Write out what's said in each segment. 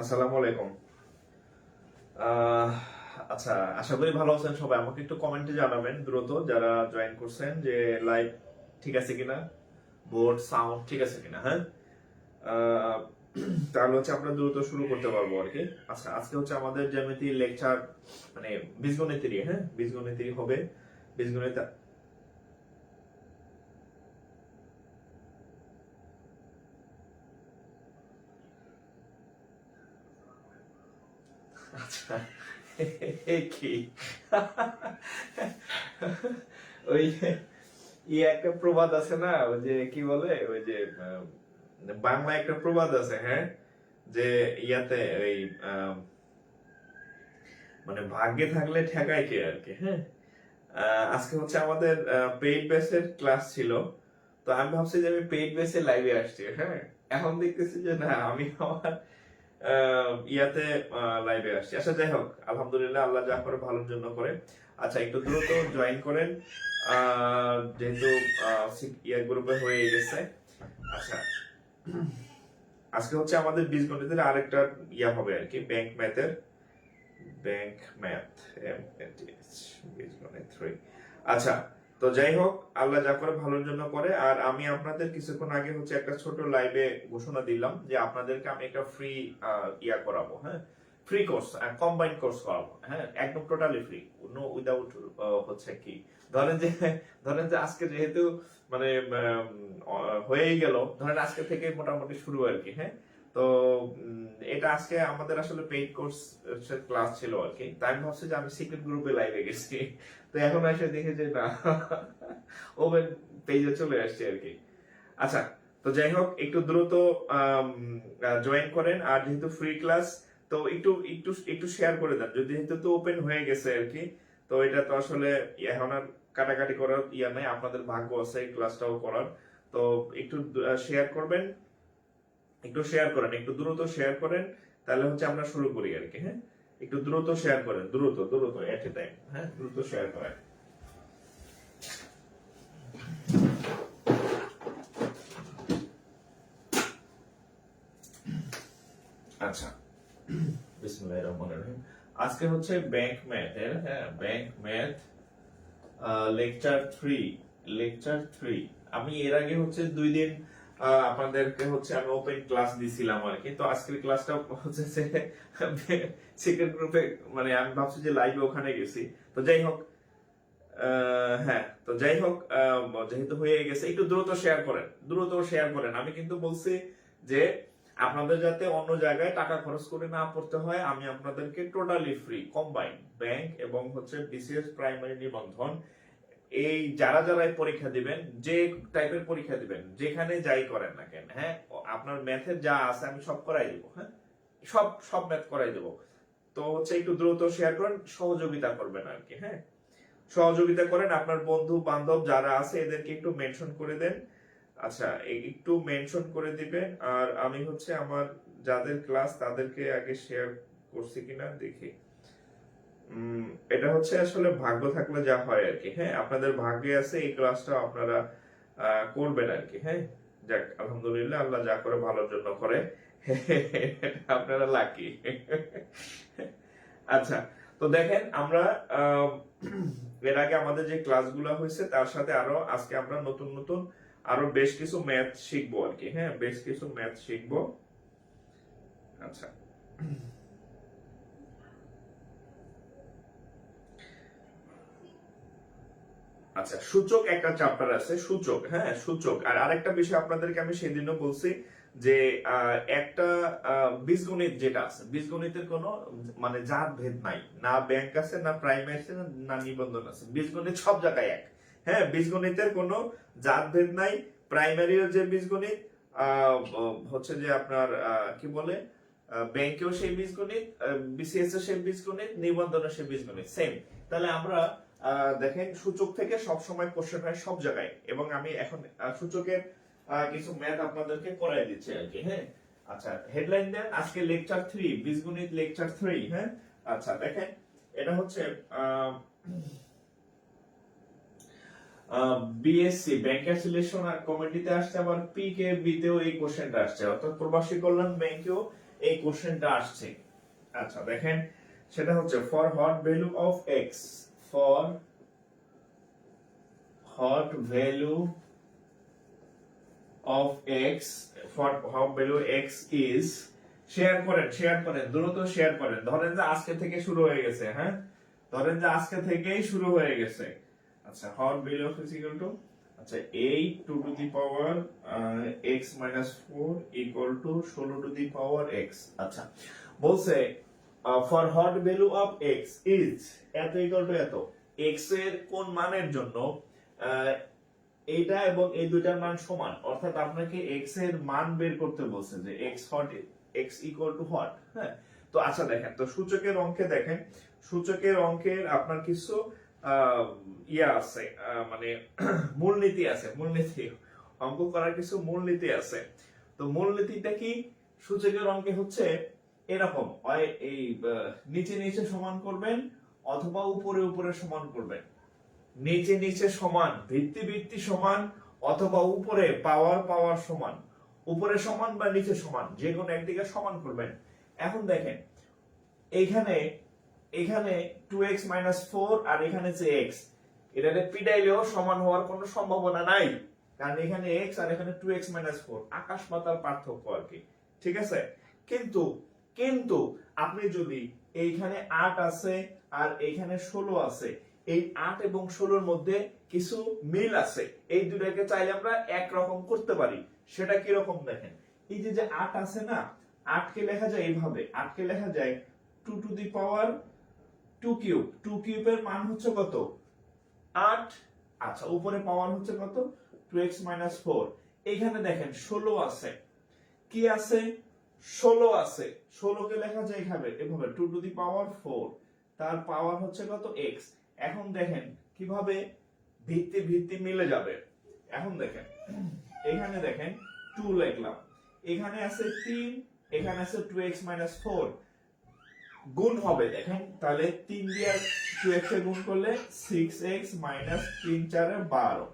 আসসালামু আলাইকুম। আচ্ছা, আশা করি ভালো আছেন সবাই। আমাকে একটু কমেন্টে জানাবেন দ্রুত যারা জয়েন করছেন যে লাইভ ঠিক আছে কিনা, বোর্ড সাউন্ড ঠিক আছে কিনা। হ্যাঁ, তাহলে হচ্ছে আমরা দ্রুত শুরু করতে পারবো আর কি। আচ্ছা, আজকে হচ্ছে আমাদের জ্যামিতি লেকচার, মানে বীজগণিতেরই। হ্যাঁ, বীজগণিতেরই হবে। বীজগণিত আচ্ছা কি ওই একটা প্রবাদ আছে না, ওই যে কি বলে, ওই যে বাংলা একটা প্রবাদ আছে। হ্যাঁ, যে ইয়াতে ওই মানে ভাগ্যে থাকলে ঠেকায় কে আর কি। হ্যাঁ, আজকে হচ্ছে আমাদের পেইড বেসের ক্লাস ছিল। তো আমি ভাবছি যে আমি পেইড বেসে লাইভে আসছি। হ্যাঁ, এখন দেখতেছি যে না, আমি আমার ইয়াতে লাইভে আসছি। আচ্ছা, যাই হোক, আলহামদুলিল্লাহ, আল্লাহ যা করে ভালোর জন্য করে। আচ্ছা, একটু দ্রুত জয়েন করেন, যেহেতু ইয়া গ্রুপে হয়ে গেছে। আচ্ছা, আজকে হচ্ছে আমাদের বীজগণিতের আরেকটা ইয়া হবে আর কি, ব্যাংক ম্যাথের, ব্যাংক ম্যাথ বীজগণিত 3। আচ্ছা, তো যাই হোক, আল্লাহ যা করে ভালোর জন্য করে। আর আমি আপনাদের কিছুক্ষণ আগে হচ্ছে একটা ছোট লাইভে ঘোষণা দিলাম যে আপনাদেরকে আমি একটা ফ্রি ইয়া করাবো। হ্যাঁ, ফ্রি কোর্স, কম্বাইন্ড কোর্স করাবো। হ্যাঁ, একদম টোটালি ফ্রি, নো উইদাউট হচ্ছে কি ধরেন যে আজকে যেহেতু মানে হয়েই গেল, ধরেন আজকে থেকে মোটামুটি শুরু আর কি। হ্যাঁ, তো এটা আজকে আমাদের আসলে পেইড কোর্স ক্লাস ছিল আর কি। তাই আমি ভাবছি যে আমি সিক্রেট গ্রুপে লাইভে গেছি, তো এখন এসে দেখে যে না, ওপেন পেজে চলে আসছে আর কি। আচ্ছা, তো যাই হোক, একটু দ্রুত জয়েন করেন। আর যেহেতু ফ্রি ক্লাস, তো একটু একটু একটু শেয়ার করে দেন, যদি যেহেতু তো ওপেন হয়ে গেছে আর কি। তো এটা তো আসলে এখন আর কাটাকাটি করার ইয়া নাই, আপনাদের ভাগ্য আছে এই ক্লাসটাও করার। তো একটু শেয়ার করবেন, একটু শেয়ার করেন, একটু দ্রুত শেয়ার করেন, তাহলে হচ্ছে আমরা শুরু করি আর কি। হ্যাঁ, একটু দ্রুত শেয়ার করেন, দ্রুত দ্রুত এট এ টাইম। হ্যাঁ, দ্রুত শেয়ার করেন। আচ্ছা, বিসমিল্লাহির রহমানির রহিম। আজকে হচ্ছে ব্যাংক ম্যাথ এর, হ্যাঁ, ব্যাংক ম্যাথ লেকচার 3। আমি এর আগে হচ্ছে 2 দিন আপনাদেরকে হচ্ছে আমি ওপেন ক্লাস দিছিলাম আর কি। তো আজকের ক্লাসটা হচ্ছে যে সিক্রেট গ্রুপে, মানে আমি ভাবছি যে লাইভে ওখানে গেছি। তো যাই হোক, হ্যাঁ, তো যাই হোক, যেহেতু হয়ে গেছে, একটু দ্রুত শেয়ার করেন, দ্রুত শেয়ার করেন। আমি কিন্তু বলছি যে আপনাদের যাতে অন্য জায়গায় টাকা খরচ করে না পড়তে হয়, আমি আপনাদেরকে টোটালি ফ্রি কম্বাইন ব্যাংক এবং হচ্ছে বিসিএস প্রাইমারি নিবন্ধন, এই যারা যারা এই পরীক্ষা দিবেন, যে টাইপের পরীক্ষা দিবেন, যেখানে যাই করেন না কেন, হ্যাঁ, আপনার ম্যাথের যা আছে আমি সব করাই দেবো। হ্যাঁ, সব সব ম্যাথ করাই দেবো। তো হচ্ছে একটু দ্রুত শেয়ার করেন, সহযোগিতা করবেন আর কি। হ্যাঁ, সহযোগিতা করেন, আপনার বন্ধু বান্ধব যারা আছে এদেরকে একটু মেনশন করে দেন। আচ্ছা, একটু মেনশন করে দিবেন। আর আমি হচ্ছে আমার যাদের ক্লাস তাদেরকে আগে শেয়ার করছি কিনা দেখি। এটা হচ্ছে আসলে ভাগ্য থাকলে যা হয় আর কি। হ্যাঁ, আপনাদের ভাগ্যে আছে এই ক্লাসটা আপনারা করবেন আর কি। হ্যাঁ, যাক, আলহামদুলিল্লাহ, আল্লাহ যা করে ভালোর জন্য করে, আপনারা লাকি। আচ্ছা, তো দেখেন, আমরা এর আগে আমাদের যে ক্লাসগুলো হয়েছে তার সাথে আরো আজকে আমরা নতুন নতুন আরো বেশ কিছু ম্যাথ শিখবো আর কি। হ্যাঁ, বেশ কিছু ম্যাথ শিখবো। আচ্ছা, আচ্ছা, সূচক একটা চ্যাপ্টার আছে, সূচক। হ্যাঁ, সূচক। আর আরেকটা বিষয় আপনাদেরকে আমি সেদিনও বলছি যে একটা বীজগণিত যেটা আছে, বীজগণিতের কোনো মানে জাত ভেদ নাই, না ব্যাংক আছে, না প্রাইমারি আছে, না নিবন্ধন আছে, বীজগণিত সব জায়গায় এক। হ্যাঁ, বীজগণিতের কোনো জাত ভেদ নাই। প্রাইমারিও যে বীজগণিত, হচ্ছে যে আপনার কি বলে, ব্যাংকেও সেই বীজগণিত, বিসিএস এর সেই বীজগণিত, নিবন্ধনের সেই বীজগণিত সেম। তাহলে আমরা দেখেন, সূচক থেকে সব সময় কোশ্চেন হয় সব জায়গায়। এবং আমি এখন সূচকের কিছু ম্যাথ আপনাদেরকে করাই দিচ্ছি আর কি। হ্যাঁ, আচ্ছা, হেডলাইন দেন, আজকে লেকচার 3, বীজগণিত লেকচার 3। হ্যাঁ, আচ্ছা, দেখেন, এটা হচ্ছে বিএসসি ব্যাংকার সিলেকশন আর কমিটিতে আসছে, আবার পিকে বিতেও এই কোশ্চেনটা আসছে, অর্থাৎ প্রবাসী কল্যাণ ব্যাংকেও এই কোশ্চেনটা আসছে। আচ্ছা, দেখেন, সেটা হচ্ছে for hot value of x, for hot value of x, for hot value x is, share করেন, শেয়ার করেন, দ্রুত শেয়ার করেন। ধরেন যে আজকে থেকে শুরু হয়ে গেছে। হ্যাঁ, ধরেন যে আজকে থেকেই শুরু হয়ে গেছে। আচ্ছা, hot value of x equal to, আচ্ছা, 8 2 to the power x minus 4 equal to 16 to the power x। আচ্ছা, বলছে for hot value of x is এত equal to এত, x এর কোন মানের জন্য এইটা এবং এই দুইটার মান সমান, অর্থাৎ আপনাকে x এর মান বের করতে বলছে যে x hot, x equal to hot। হ্যাঁ, তো আচ্ছা, দেখেন, তো সূচকের অঙ্কে দেখেন, সূচকের অঙ্কের আপনার কিছু ইয়া আছে, মানে মূলনীতি আছে, মূলনীতি, অঙ্ক করার কিছু মূলনীতি আছে। তো মূলনীতিটা কি? সূচকের অঙ্কে হচ্ছে এরকম, হয় এই নিচে নিচে সমান করবেন অথবা উপরে উপরে সমান করবেন। নিচে নিচে সমান, ভিত্তি ভিত্তি সমান, অথবা উপরে পাওয়ার পাওয়ার সমান। উপরে সমান বা নিচে সমান, যে কোনো একদিকে সমান করবেন। এখন দেখেন, এইখানে এখানে 2x - 4 আর এখানে যে x, এটাকে পিটাইলেও সমান হওয়ার কোনো সম্ভাবনা নাই, কারণ এখানে x আর এখানে 2x - 4, আকাশ পাতাল পার্থক্য আর কি। ঠিক আছে, কিন্তু কিন্তু আপনি যদি এইখানে 8 আছে আর এইখানে 16 আছে, এই 8 এবং 16 এর মধ্যে কিছু মিল আছে, এই দুটাকে চাইলে আমরা একরকম করতে পারি। সেটা কি রকম দেখেন, এই যে যে 8 আছে না, 8 কে লেখা যায় এইভাবে, 8 কে লেখা যায় 2 টু দি পাওয়ার 2 কিউব। 2 কিউবের মান হচ্ছে কত, 8। আচ্ছা, উপরে পাওয়ার হচ্ছে কত, 2x 4। এখানে দেখেন 16 আছে, কি আছে, 16 আছে। 16 কে লেখা যায় এভাবে এভাবে 2 টু দি পাওয়ার 4, তার পাওয়ার হচ্ছে কত, x। এখন দেখেন কিভাবে ভিত্তি ভিত্তি মিলে যাবে। এখন দেখেন এখানে দেখেন 2 লিখলাম, এখানে আছে 3, এখানে আছে 2x 4, গুণ হবে দেখেন, তাহলে 3 দিয়ে 2x এ গুণ করলে 6x 3 4 12।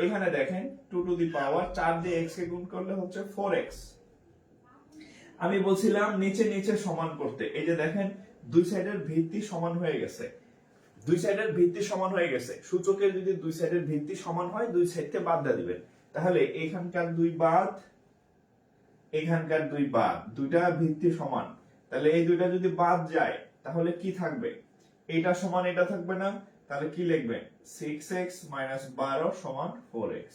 এখানে দেখেন 2 টু দি পাওয়ার 4 দিয়ে x কে গুণ করলে হচ্ছে 4x। আমি বলছিলাম নিচে নিচে সমান করতে, এই যে দেখেন দুই সাইডের ভিত্তি সমান হয়ে গেছে, দুই সাইডের ভিত্তি সমান হয়ে গেছে। সূচকের যদি দুই সাইডের ভিত্তি সমান হয়, দুই সাইডকে বাদ দিয়ে দিবেন, তাহলে এখানকার 2 বাদ, এখানকার 2 বাদ, দুইটা ভিত্তি সমান, তাহলে এই দুইটা যদি বাদ যায় তাহলে কি থাকবে, এটা সমান এটা থাকবে না, তাহলে কি লিখবেন 6x 12 সমান 4x।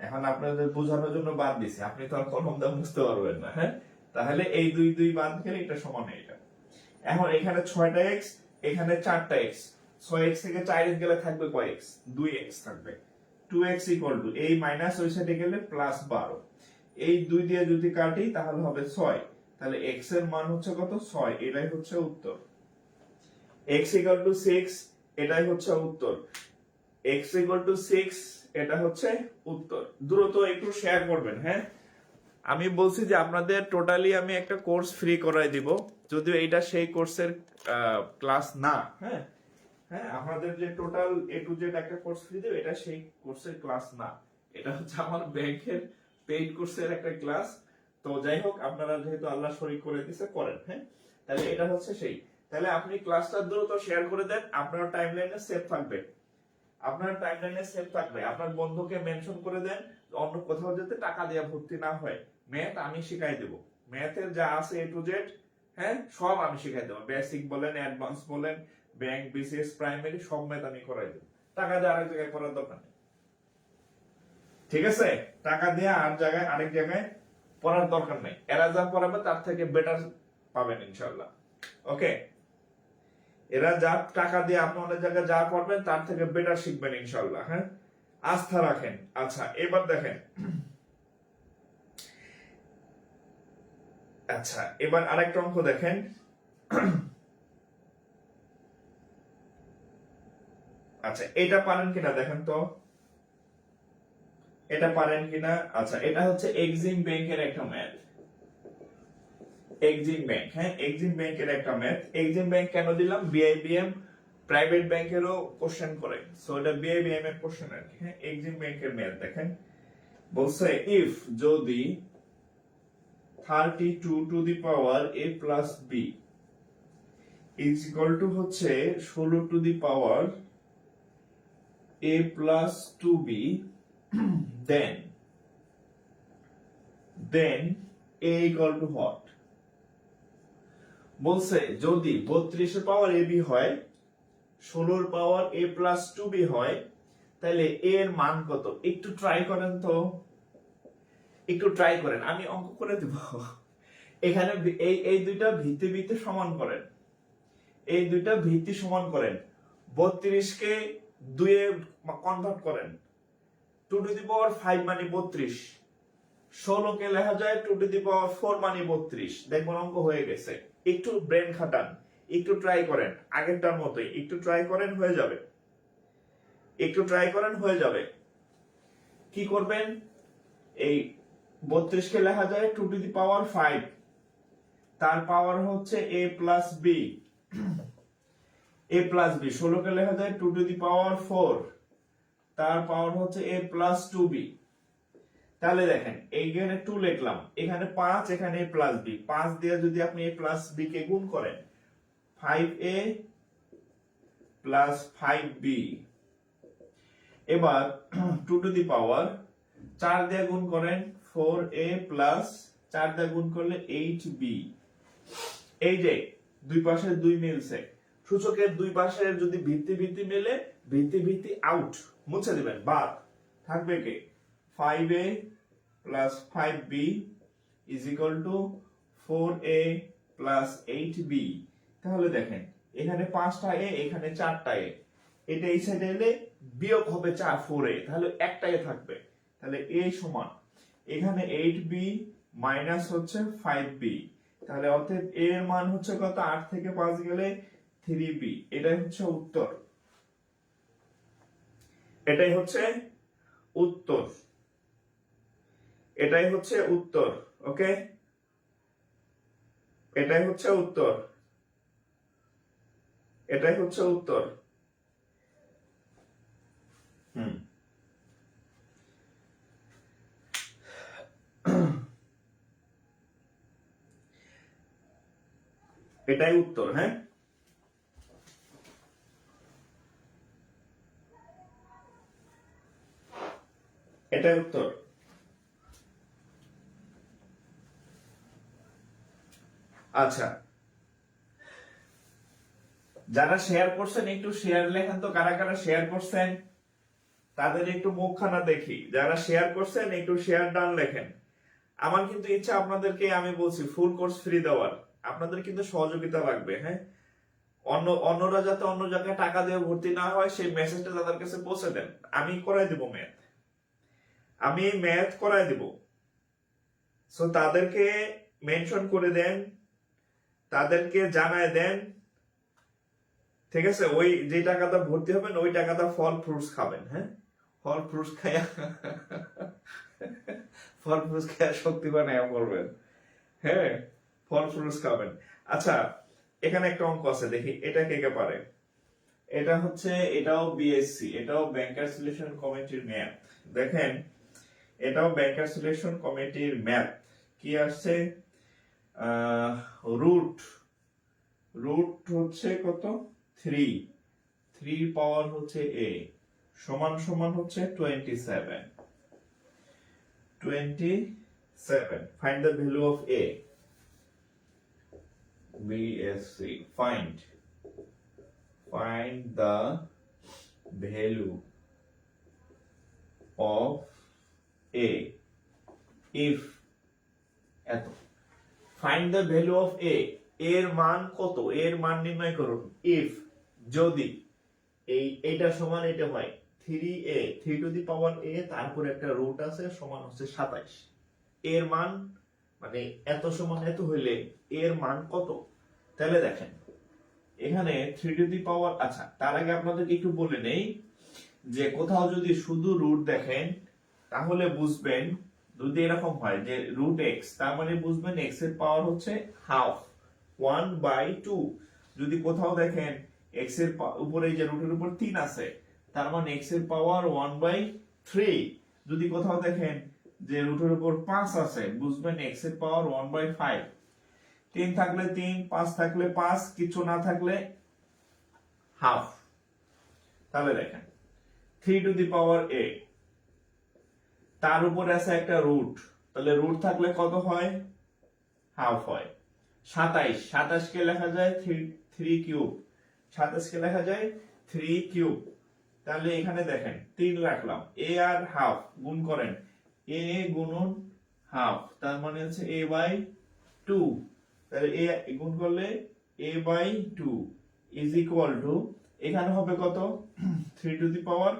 এখন আপনাদের বোঝানোর জন্য বাদ দিছি, আপনি তো আর কলম দিয়ে বুঝতে পারবেন না, হ্যাঁ। তাহলে এই 2 2 বাদ গেলে এটা সমান এটা। এখন এখানে 6টা x, এখানে 4টা x, 6x থেকে 4x গেলে থাকবে কয় x, 2x থাকবে। 2x এই মাইনাস ওই সাইডে গেলে প্লাস 12, এই 2 দিয়ে যদি কাটি তাহলে হবে 6, তাহলে x এর মান হচ্ছে কত, 6। এটাই হচ্ছে উত্তর। x 6, এটাই হচ্ছে উত্তর। x 6, এটা হচ্ছে উত্তর। দ্রুত একটু শেয়ার করবেন, হ্যাঁ। আমি বলছি যে আপনাদের টোটালি আমি একটা কোর্স ফ্রি করাই দিব, যদিও এটা সেই কোর্সের ক্লাস না, হ্যাঁ। হ্যাঁ, আপনাদের যে টোটাল এ টু জেড একটা কোর্স ফ্রি দেব, এটা সেই কোর্সের ক্লাস না, এটা হচ্ছে আমার ব্যাংকের পেইড কোর্সের একটা ক্লাস। তো যাই হোক, আপনারা যেহেতু আল্লাহ শরীক করে দিয়েছে করেন, হ্যাঁ। তাহলে এটা হচ্ছে সেই, তাহলে আপনি ক্লাসটা দ্রুত শেয়ার করে দেন, আপনার টাইমলাইনে সেভ থাকবে, আপনার টাইমলাইনে সেভ থাকবে। আপনার বন্ধুকে মেনশন করে দেন, অন্য কোথাও যাতে টাকা দিয়ে ভর্তি না হয়। ম্যাথ আমি শিখাই দেব, ম্যাথের যা আছে এ টু জেড, হ্যাঁ, সব আমি শিখাই দেবো। বেসিক বলেন, অ্যাডভান্স বলেন, ব্যাংক, বিসিএস, প্রাইমারি, সব ম্যাথ আমি করাই দেবো। টাকা দিয়ে আরেক জায়গায় করার দরকার নেই, ঠিক আছে। টাকা দিয়ে আর জায়গায় আরেক জায়গায় পড়ার দরকার নেই। এরা যা পড়াবে তার থেকে বেটার পাবেন ইনশাআল্লাহ। ওকে, এরা যা টাকা দিয়ে আপনি অনেক জায়গায় যা পড়বেন তার থেকে বেটার শিখবেন ইনশাআল্লাহ, হ্যাঁ, আস্থা রাখেন। আচ্ছা, এবার দেখেন, আচ্ছা এবার আরেকটা অঙ্ক দেখেন। আচ্ছা, এটা পারেন কিনা দেখেন তো, এটা পারেন কিনা। আচ্ছা, এটা হচ্ছে এক্সিম ব্যাংকের একটা ম্যাথ, এক্সিম ব্যাংক, হ্যাঁ, এক্সিম ব্যাংকের একটা ম্যাথ। এক্সিম ব্যাংক কেন দিলাম, বিআইবিএম প্রাইভেট ব্যাংকেরও কোশ্চেন করে, সো এটা বিআইবিএম এর কোশ্চেন আর কি, হ্যাঁ। এক্সিম ব্যাংকের ম্যাথ দেখেন, বলছে ইফ যদি 32 two the power a plus b is equal to হচ্ছে 16 two the power a plus 2b, then a equal to what? বলছে যদি 32 এর পাওয়ার ab হয়, 16 এর পাওয়ার a প্লাস 2b হয়, তাহলে a এর মান কত? একটু ট্রাই করেন তো, একটু ট্রাই করেন, আমি অঙ্ক করে দেব। এখানে এই দুইটা ভিত্তি ভিত্তি সমান করেন, এই দুইটা ভিত্তি সমান করেন। 32 কে 2 এ কনভার্ট করেন, 2 টু দি পাওয়ার 5 মানে 32, 16 কে লেখা যায় 2 টু দি পাওয়ার 4 মানে 32। দেখুন অঙ্ক হয়ে গেছে। একটু ব্রেন খাটান, একটু ট্রাই করেন, আগেরটার মতোই একটু ট্রাই করেন, হয়ে যাবে। একটু ট্রাই করেন, হয়ে যাবে। কি করবেন, এই 32 কে লেখা যায় 2 টু দি পাওয়ার 5, তার পাওয়ার হচ্ছে a plus b, a plus b। 16 কে লেখা যায় 2 টু দি পাওয়ার 4, তার পাওয়ার হচ্ছে a প্লাস 2b। তাহলে দেখেন এইখানে 2 লিখলাম, এখানে 5, এখানে a প্লাস b, 5 দিয়ে যদি আপনি a প্লাস b কে গুণ করেন, 5a প্লাস 5b। এবার 2 টু দি পাওয়ার 4 দিয়ে গুণ করেন, 4a প্লাস 4 দিয়ে গুণ করলে 8b। এই যে দুই পাশে 2 মিলছে, সূচকের দুই পাশের যদি ভিত্তি ভিত্তি মেলে, ভিত্তি ভিত্তি আউট, মুছে দিবেন, বাদ থাকবে কে 5a plus 5b is equal to 4a plus 8b। তাহলে দেখেন এখানে 5টা a, এখানে 4টা a, এটা এই সাইডে এলে বিয়োগ হবে 4a, তাহলে একটা a থাকবে। তাহলে a সমান এখানে 8b মাইনাস হচ্ছে 5b, তাহলে অতএব a এর মান হচ্ছে কত, 8 থেকে 5 গেলে 3b। এটাই হচ্ছে উত্তর, এটাই হচ্ছে উত্তর, এটাই হচ্ছে উত্তর। ওকে, এটাই হচ্ছে উত্তর, এটাই হচ্ছে উত্তর। এটাই উত্তর। হ্যাঁ, এটাই উত্তর। আচ্ছা, যারা শেয়ার করছেন একটু শেয়ার লেখেন তো, কারা কারা শেয়ার করছেন তাদের একটু মুখখানা দেখি। যারা শেয়ার করছেন একটু শেয়ার ডান লেখেন। আমার কিন্তু ইচ্ছা আপনাদেরকে, আমি বলছি ফুল কোর্স ফ্রি দেওয়ার, আপনাদের কিন্তু সহযোগিতা লাগবে। হ্যাঁ, অন্যরা যাতে অন্য জায়গায় টাকা দিয়ে ভর্তি না হয় সেই মেসেজটা তাদের কাছে পৌঁছে দেন। আমি করাই দিব ম্যাথ, আমি ম্যাথ করাই দিব। সো তাদেরকে মেনশন করে দেন, তাদেরকে জানায় দেন, ঠিক আছে? ওই যে টাকাটা ভর্তি হবেন ওই টাকাটা ফল ফ্রুটস খাবেন। হ্যাঁ, ফল ফ্রুটস খায়া ফল ফ্রুটস খায়া শক্তি বানায় করবেন। হ্যাঁ, ফল ফ্রুটস খাবেন। আচ্ছা, এখানে একটা অঙ্ক আছে, দেখি এটা কে কে পারে। এটা হচ্ছে, এটাও বিএসসি, এটাও ব্যাংকার সিলেকশন কমিটির ম্যাথ। দেখেন, এটাও ব্যাংকার সিলেকশন কমিটির ম্যাথ। কি আসছে, রুট রুট হচ্ছে কত, 3 পাওয়ার হচ্ছে a সমান সমান হচ্ছে 27। Find the value of a। BSc, find the value of a if এত। Find the value of a, এর মান কত, এর মান নির্ণয় করুন। ইফ, যদি এইটা সমান এটা হয় 3a, 3 two the power a, তারপর একটা রুট আছে সমান হচ্ছে 27। এর মান মানে এত সমান এত হইলে এর মান কত? তাহলে দেখেন এখানে 3 টু দি পাওয়ার, আচ্ছা তার আগে আপনাদেরকে একটু বলে নেই যে কোথাও যদি শুধু রুট দেখেন তাহলে বুঝবেন, যদি এরকম হয় যে রুট এক্স, তার মানে বুঝবেন এক্স এর পাওয়ার হচ্ছে হাফ, 1/2। যদি কোথাও দেখেন এক্স এর উপরে যে রুটের উপর 3 আছে, তার মানে এক্স এর পাওয়ার 1/3। যদি কোথাও দেখেন যে রুটের উপর 5 আছে, বুঝবেন এক্স এর পাওয়ার 1/5। 3 থাকলে 3, 5 থাকলে 5, কিছু না থাকলে হাফ। তাহলে দেখেন 3 টু দি পাওয়ার a, তার উপরে আছে একটা রুট, তাহলে রুট থাকলে কত হয়, হাফ হয়। 27 কে লেখা যায় 3 কিউব, 27 কে লেখা যায় 3 কিউব। তাহলে এখানে দেখেন 3 রাখলাম, a আর হাফ গুণ করেন, a গুণন হাফ, তার মানে হচ্ছে a/2। তাহলে a গুণ করলে a/2 ইজ ইকুয়াল টু, এখানে হবে কত, 3 টু দি পাওয়ার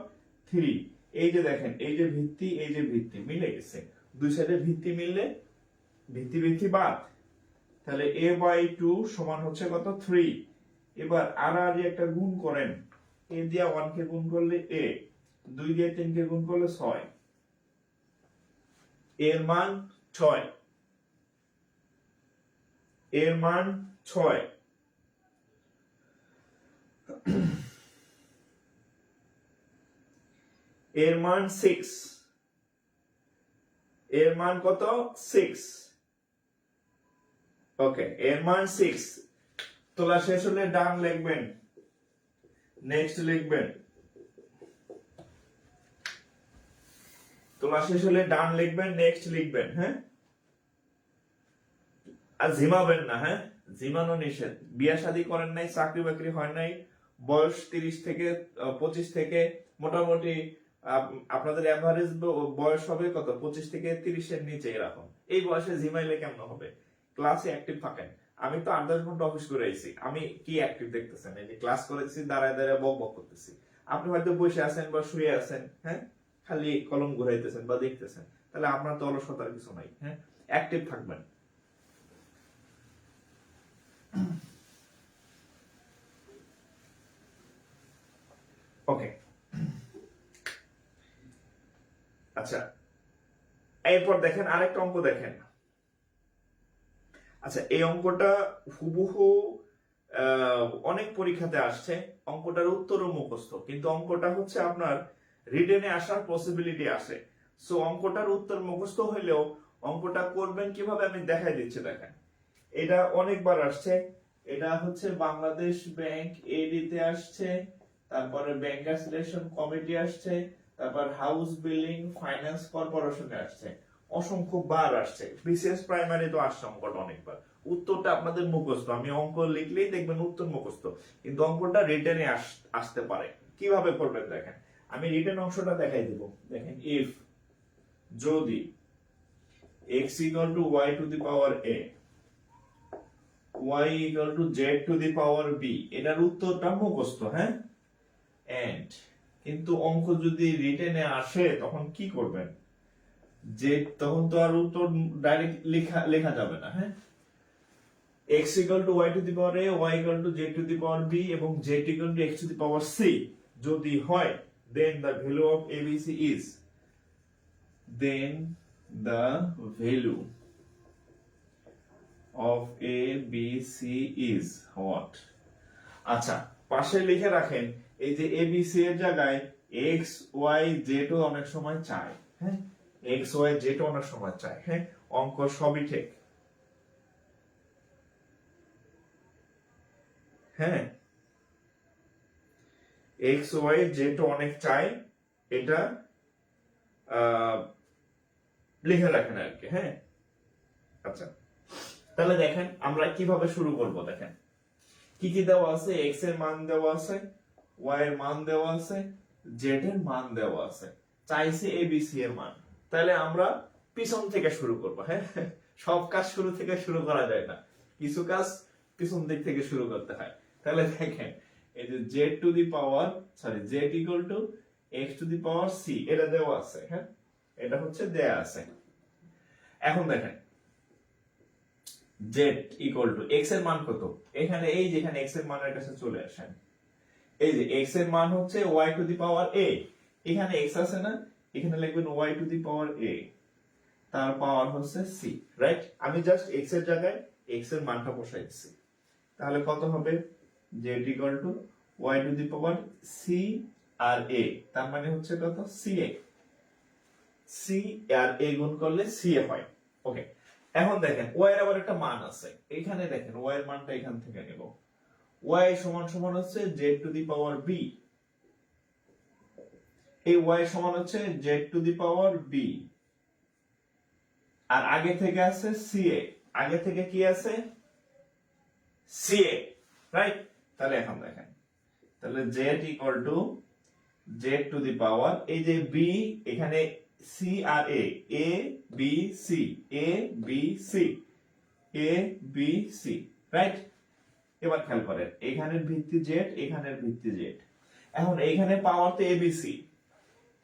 3। এই যে দেখেন, এই যে ভিত্তি, এই যে ভিত্তি মিলে গেছে, দুই সাইডে ভিত্তি মিললে ভিত্তি ভিত্তি বাদ, তাহলে a/2 সমান হচ্ছে কত, 3। এবার আর একটা গুণ করেন, a দিয়ে 1 কে গুণ করলে a, 2 দিয়ে 3 কে গুণ করলে 6, এর মান 6, এর মান 6। এর মান 6, এর মান কত, 6। ওকে, এর মান 6। তোলা শেষ হলে ডান লিখবেন, নেক্সট লিখবেন। তোলা শেষ হলে ডান লিখবেন, নেক্সট লিখবেন। হ্যাঁ, আর ঝিমাবেন না। হ্যাঁ, জীবাণু নিষেধ, বিয়ে শাদী করেন নাই, চাকরি বাকরি হয় নাই, বয়স 30 থেকে 25 থেকে মোটামুটি আপনাদের এভারেজ বয়স হবে কত, 25 থেকে 30-এর নিচে এরকম। এই বয়সে জিমাইলে কেমন হবে? ক্লাসে অ্যাক্টিভ থাকেন। আমি তো 8-10 ঘন্টা অফিস করে আইছি, আমি কি অ্যাক্টিভ দেখতেছেন? এই যে ক্লাস করেছি, দাঁড়ায় দাঁড়ায় বক বক করতেছি। আপনি হয়তো বসে আছেন বা শুয়ে আছেন, হ্যাঁ, খালি কলম ঘুরাইতেছেন বা দেখতেছেন, তাহলে আপনার তো অলসতার কিছু নাই। হ্যাঁ, অ্যাক্টিভ থাকবেন। ওকে, আচ্ছা, এরপর দেখেন আরেকটা অঙ্ক দেখেন। আচ্ছা, এই অঙ্কটা হুবহু অনেক পরীক্ষাতে আসছে, অঙ্কটার উত্তরও মুখস্থ, কিন্তু অঙ্কটা হচ্ছে আপনার রিটেনে আসার পসিবিলিটি আসে। সো অঙ্কটার উত্তর মুখস্থ হইলেও অঙ্কটা করবেন কিভাবে আমি দেখাই দিচ্ছি। দেখেন, এটা অনেকবার আসছে। এটা হচ্ছে বাংলাদেশ ব্যাংক এডিতে আসছে, তারপরে ব্যাংকার সিলেকশন কমিটি আসছে, তারপর হাউস বিল্ডিং ফাইন্যান্স কর্পোরেশনে আসছে, অসংখ্য বার আসছে। বিসিএস প্রাইমারি তো আসছে অঙ্কটা অনেকবার। উত্তরটা আপনাদের মুখস্থ, আমি অঙ্ক লিখলেই দেখবেন উত্তর মুখস্থ, কিন্তু অঙ্কটা রিটেনে আসতে পারে। কিভাবে করবেন দেখেন, আমি রিটেন অংশটা দেখাই দিব। দেখেন, ইফ, যদি x equal to y to the power a, y equal to z to the power b, এটার উত্তরটা মুখস্থ, হ্যাঁ, এন্ড কিন্তু অঙ্ক যদি রিটেনে আসে তখন কি করবেন? যে তখন তো আর উত্তর ডাইরেক্ট লেখা যাবে না। হ্যাঁ, x equal to y to the power a, y equal to z to the power b এবং z equal to x to the power c যদি হয়, then the value of abc is, then the value of a b c is what? আচ্ছা, পাশে লিখে রাখেন, এই যে a b c এর জায়গায় x y z ও অনেক সময় চায়। হ্যাঁ, x y z ও অনেক সময় চায়। হ্যাঁ, অঙ্ক সবই ঠিক। হ্যাঁ, x y z ও অনেক চায়, এটা লিখে রাখেন আর কি। হ্যাঁ, আচ্ছা, তাহলে দেখেন আমরা কিভাবে শুরু করব। দেখেন কি কি দেওয়া আছে, x এর মান দেওয়া আছে, y এর মান দেওয়া আছে, z এর মান দেওয়া আছে, চাইছে abc এর মান। তাহলে আমরা পিছন থেকে শুরু করব। হ্যাঁ, সব কাজ শুরু থেকে শুরু করা যায় না, কিছু কাজ পিছন দিক থেকে শুরু করতে হয়। তাহলে দেখেন, এই যে z to the power, sorry, z equal two x two the power c, এটা দেওয়া আছে। হ্যাঁ, এটা হচ্ছে দেয়া আছে। এখন দেখেন, z ইকুয়াল টু x এর মান কত, এখানে এই যেখানে x এর মানের কাছে চলে আসেন, এই যে x এর মান হচ্ছে y to the power a, এখানে x আছে না, এখানে লিখবেন y to the power a, তার পাওয়ার হচ্ছে c, রাইট? আমি জাস্ট x এর জায়গায় x এর মানটা বসাই দিচ্ছি। তাহলে কত হবে, z equal to y to the power c আর a, তার মানে হচ্ছে কত, ca, c আর a গুণ করলে ca হয়। ওকে, এখন দেখেন y এর আবার একটা মান আছে, এখানে দেখেন y এর মানটা এখান থেকে নেব, y সমান সমান হচ্ছে z to the power b, এই y সমান হচ্ছে z to the power b, আর আগে থেকে আছে ca, আগে থেকে কি আছে, ca, রাইট? তাহলে এখন দেখেন, তাহলে z equal to z to the power, এই যে b, এখানে c আর a b c, a b c, a b c, right? এবার খেয়াল করেন, এখানের ভিত্তি z, এখানের ভিত্তি z। এখন এইখানে পাওয়ার তো abc,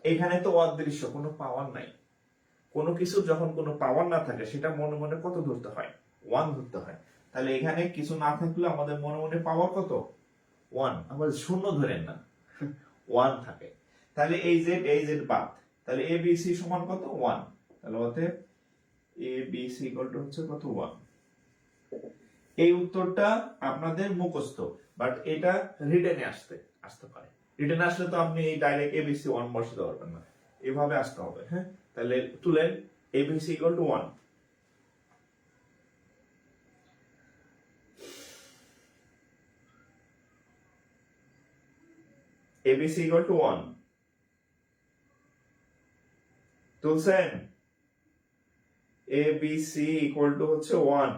এখানে তো অদৃশ্য, কোনো পাওয়ার নাই। কোনো কিছু যখন কোনো পাওয়ার না থাকে সেটা মনে মনে কত ধরতে হয়, 1 ধরতে হয়। তাহলে এখানে কিছু না থাকলে আমাদের মনে মনে পাওয়ার কত, 1, আমাদের শূন্য ধরেন না, 1 থাকে। তাহলে এই z বাদ, তাহলে abc সমান কত, 1। তাহলে অতএব abc ইকুয়াল টু হচ্ছে কত, 1। এই উত্তরটা আপনাদের মুখস্থ, বাট এটা রিটেনে আসতে পারে। রিটেনে আসলে তো আপনি এই ডাইরেক্ট এবিসি 1 বসাতে পারবেন না, এভাবে আসতে হবে। হ্যাঁ, তাহলে তুলেন ABC equal to 1, ABC equal to 1 তুলছেন, এবিসি ইকুয়াল টু হচ্ছে 1।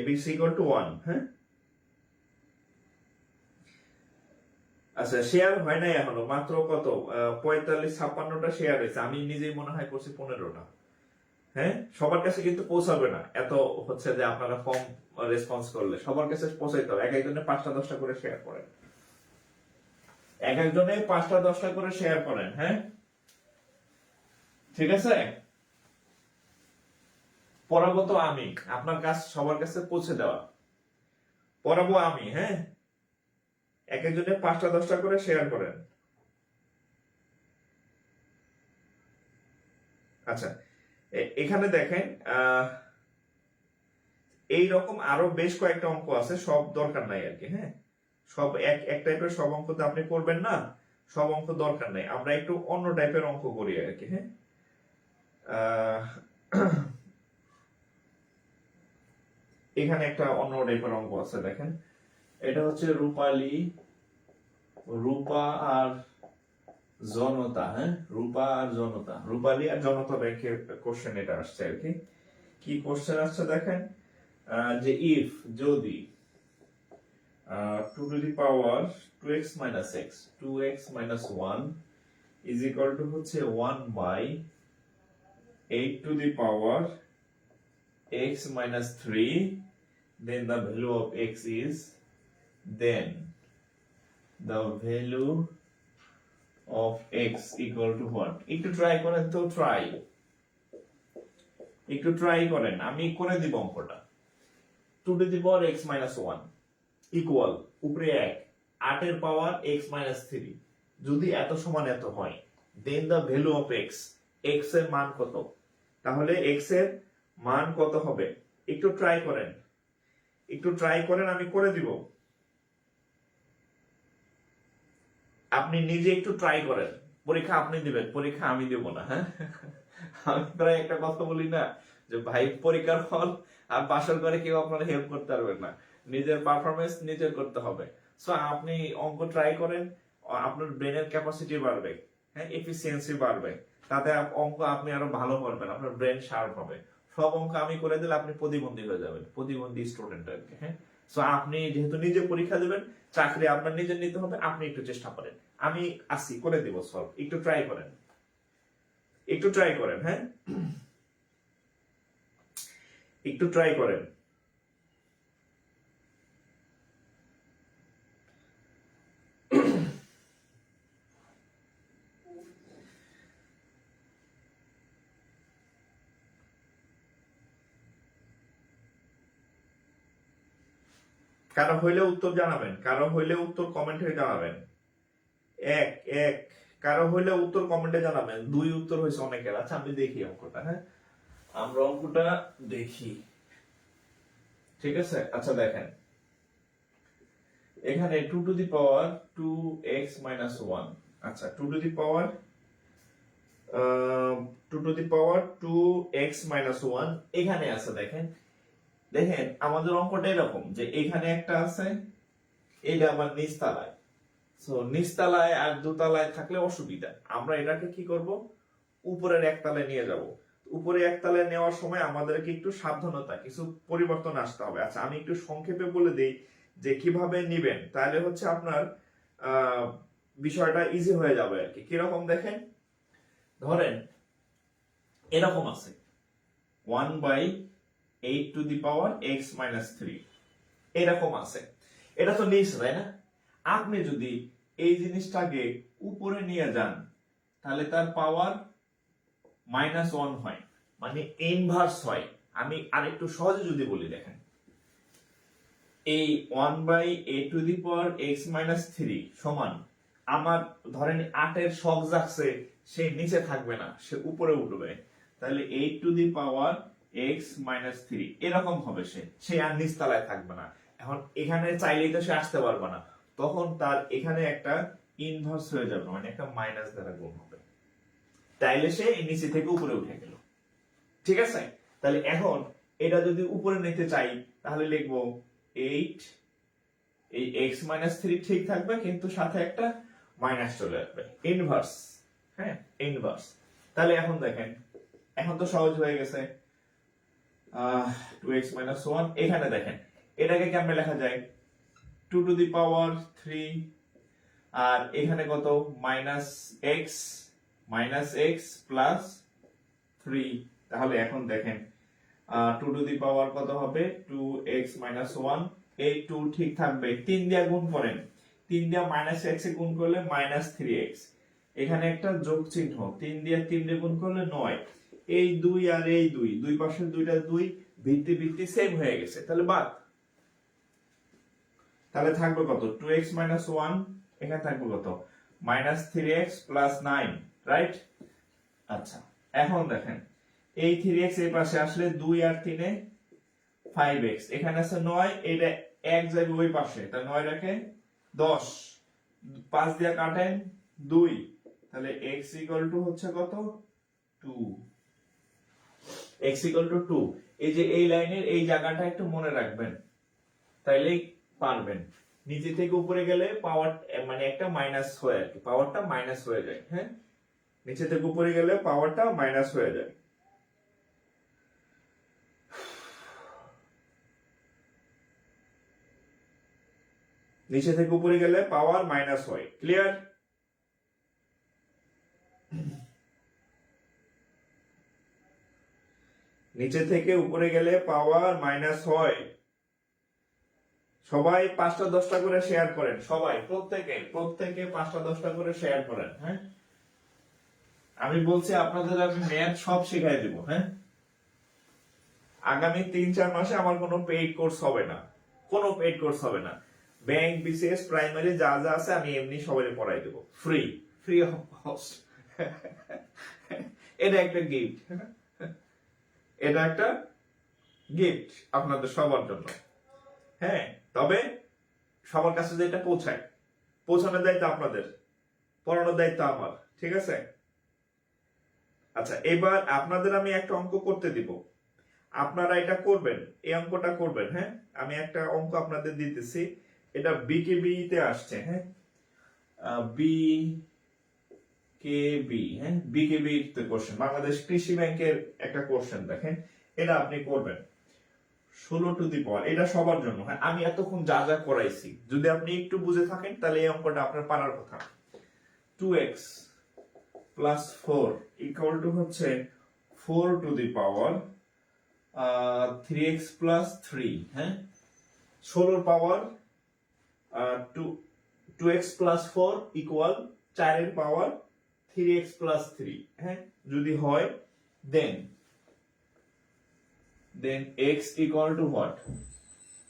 বি ইজ ইকুয়াল টু 1, হ্যাঁ? আচ্ছা, শেয়ার হয় নাই এখনো, মাত্র কত 45-56টা শেয়ার হয়েছে। আমি নিজেই মনে হয় করছি 15টা। হ্যাঁ, সবার কাছে কিন্তু পৌঁছাবে না, এত হচ্ছে যে আপনারা কম রেসপন্স করলে সবার কাছে পৌঁছাইতে হবে। এক একজনে 5টা-10টা করে শেয়ার করেন, এক একজনে 5টা-10টা করে শেয়ার করেন, হ্যাঁ? ঠিক আছে, পড়াবো তো আমি, আপনার কাজ সবার কাছে পৌঁছে দেওয়া, পড়াবো আমি, হ্যাঁ? এক একজনে 5টা-10টা করে শেয়ার করেন। আচ্ছা, এখানে দেখেন এই রকম আরো বেশ কয়েকটা অঙ্ক আছে, সব দরকার নাই আর কি, হ্যাঁ? সব এক টাইপের সব অঙ্ক তো আপনি করবেন না, সব অঙ্ক দরকার নাই, আমরা একটু অন্য টাইপের অঙ্ক করি আর কি, হ্যাঁ? এখানে একটা অন্য টাইপের অঙ্ক আছে, দেখেন। এটা হচ্ছে রূপা আর জনতা, হ্যাঁ? রূপা আর জনতা, রূপালী আর জনতা ব্যাংকের কোশ্চেন এটা আসছে আর কি। কি কোশ্চেন আসছে দেখেন, যে ইফ, যদি 2 to the power 2x minus x 2x minus 1 is equal to হচ্ছে 1 by 8 to the power x minus 3, then the value of x is, then the value of x equal to what? একটু try করেন তো, একটু try করেন, আমি করে দিব অঙ্কটা। 2 to the power x minus 1 equal উপরে 1, 8 এর পাওয়ার x minus 3, যদি এত সমান এত হয়, then the value of x, x এর মান কত? তাহলে x এর মান কত হবে? একটু ট্রাই করেন, আমি করে দিব, আপনি নিজে একটু ট্রাই করেন। পরীক্ষা আপনি দিবেন, পরীক্ষা আমি দেব না, হ্যাঁ? আমি প্রায় একটা কথা বলি না, যে ভাই পরীক্ষার ফল আর বাসর করে কেউ আপনার হেল্প করতে পারবেন না, নিজের পারফরমেন্স নিজের করতে হবে। সো আপনি অঙ্ক ট্রাই করেন, আপনার ব্রেনের ক্যাপাসিটি বাড়বে, হ্যাঁ, এফিসিয়েন্সি বাড়বে, তাতে অঙ্ক আপনি আরো ভালো করবেন, আপনার ব্রেন শার্প হবে। সব অঙ্ক আমি করে দিলে আপনি প্রতিবন্ধী হয়ে যাবেন, প্রতিবন্ধী স্টুডেন্ট আর কি, হ্যাঁ? সো আপনি যেহেতু নিজে পরীক্ষা দেবেন, চাকরি আপনার নিজের নিতে হবে, আপনি একটু চেষ্টা করেন, আমি আসি করে দিব সলভ, একটু ট্রাই করেন, হ্যাঁ? একটু ট্রাই করেন। কারো হইলে উত্তর জানাবেন, কারো হইলে উত্তর কমেন্টে জানাবেন। এক এক কারো হইলে উত্তর কমেন্টে জানাবেন। 2 উত্তর হয়েছে অনেকের। আচ্ছা, আমি দেখি অঙ্কটা, হ্যাঁ, আমরা অঙ্কটা দেখি, ঠিক আছে? আচ্ছা দেখেন, এখানে 2 to the power 2x minus 1, আচ্ছা 2 to the power 2x minus 1 এখানে আছে। দেখেন আমাদের অঙ্কটা এরকম যে এখানে একটা আছে, এটা আবার নিচতলায়। সো নিচতলায় আর দোতলায় থাকলে অসুবিধা, আমরা এটাকে কি করব, উপরের একতলায় নিয়ে যাব। উপরে একতলায় নেওয়ার সময় আমাদেরকে একটু সাবধানতা, কিছু পরিবর্তন আসতে হবে। আচ্ছা, আমি একটু সংক্ষেপে বলে দেই যে কিভাবে নিবেন, তাহলে হচ্ছে আপনার বিষয়টা ইজি হয়ে যাবে আর কি। কিরকম দেখেন, ধরেন এরকম আছে 1 by 8 to the power x minus 3, এরকম আছে। এটা তো নিচ, তাই না? আপনি যদি এই জিনিসটাকে উপরে নিয়ে যান, তাহলে তার পাওয়ার -1 হয়, মানে ইনভার্স হয়। আমি আরেকটু সহজে যদি বলি, দেখেন এই 1 by 8 to the power x minus 3 সমান, আমার ধরেন 8 এর শক জাগছে, সে নিচে থাকবে না, সে উপরে উঠবে, তাহলে 8 to the power x minus 3 এরকম হবে, সে আর নিচ তলায় থাকবে না। এখন এখানে চাইলেই তো সে আসতে পারবে না, তখন তার এখানে একটা ইনভার্স হয়ে যাবে, মানে একটা মাইনাস দ্বারা গুণ হবে, তাইলে সে নিচে থেকে উপরে উঠে গেল, ঠিক আছে? তাহলে এখন এটা যদি উপরে নিতে চাই, তাহলে লিখবো 8, এই x minus 3 ঠিক থাকবে, কিন্তু সাথে একটা মাইনাস চলে আসবে, ইনভার্স, হ্যাঁ, ইনভার্স। তাহলে এখন দেখেন, এখন তো সহজ হয়ে গেছে, 2x minus 1 এখানে দেখেন এটাকে কেমনে লেখা যায় 2 to the power 3 আর এখানে কত -x plus 3 তাহলে এখন দেখেন 2 to the power কত হবে 2x minus 1 এই 2 ঠিক থাকবে 3 দিয়ে গুণ করেন 3 দিয়ে -x এ গুণ করলে -3x এখানে একটা যোগ চিহ্ন 3 দিয়ে 3 দিয়ে গুণ করলে 9 এই 2 আর এই 2 দুই পাশের দুইটা 2 ভিত্তি সেম হয়ে গেছে তাহলে বাদ তাহলে থাকবে কত 2x minus 1 এখানে থাকবে কত -3x plus 9 রাইট আচ্ছা এখন দেখেন এই 3x এর পাশে আসলে 2 আর 3 এ 5x এখানে আছে 9 এটা এক যাবে ওই পাশে তাহলে 9 রাখে 10 5 দিয়ে কাটেন 2 তাহলে x হচ্ছে কত 2 x 2 এই যে এই লাইনের এই জায়গাটা একটু মনে রাখবেন তাইলেই পারবেন নিচে থেকে উপরে গেলে পাওয়ার মানে একটা মাইনাস হয় আর কি পাওয়ারটা মাইনাস হয়ে যায় হ্যাঁ নিচে থেকে উপরে গেলে পাওয়ারটা মাইনাস হয়ে যায় নিচে থেকে উপরে গেলে পাওয়ার মাইনাস হয় ক্লিয়ার নিচে থেকে উপরে গেলে পাওয়ার মাইনাস হয় সবাই 5টা 10টা করে শেয়ার করেন সবাই প্রত্যেকে 5টা 10টা করে শেয়ার করেন হ্যাঁ আমি বলছি আপনাদের আমি ম্যাথ সব শিখাই দেব হ্যাঁ আগামী 3-4 মাসে আমার কোনো পেইড কোর্স হবে না ব্যাংক বিসিএস প্রাইমারি যা যা আছে আমি এমনি সবাই পড়াই দেব ফ্রি অফ কস্ট এটা একটা গিফট আপনাদের সবার জন্য হ্যাঁ তবে সবার কাছে যেটা পৌঁছানোর দায়িত্ব আপনাদের পড়ানোর দায়িত্ব আমার ঠিক আছে আচ্ছা এবার আপনাদের আমি একটা অঙ্ক করতে দিব আপনারা এটা করবেন এই অঙ্কটা করবেন হ্যাঁ আমি একটা অঙ্ক আপনাদের দিতেছি এটা বিকেবি তে আসছে হ্যাঁ বিকেবি হ্যাঁ বিকেবি তে কোশ্চেন বাংলাদেশ কৃষি ব্যাংকের একটা কোশ্চেন দেখেন এটা আপনি করবেন 16 টু দি পাওয়ার এটা সবার জন্য হ্যাঁ আমি এতক্ষণ যা যা করাইছি যদি আপনি একটু বুঝে থাকেন তাহলে এই অঙ্কটা আপনার পারার কথা 2x plus 4 equal to হচ্ছে 4 to the power 3x plus 3 হ্যাঁ 16 পাওয়ার 2x plus 4 equal 4 এর পাওয়ার 3x plus 3 হ্যাঁ যদি হয় then x equal to what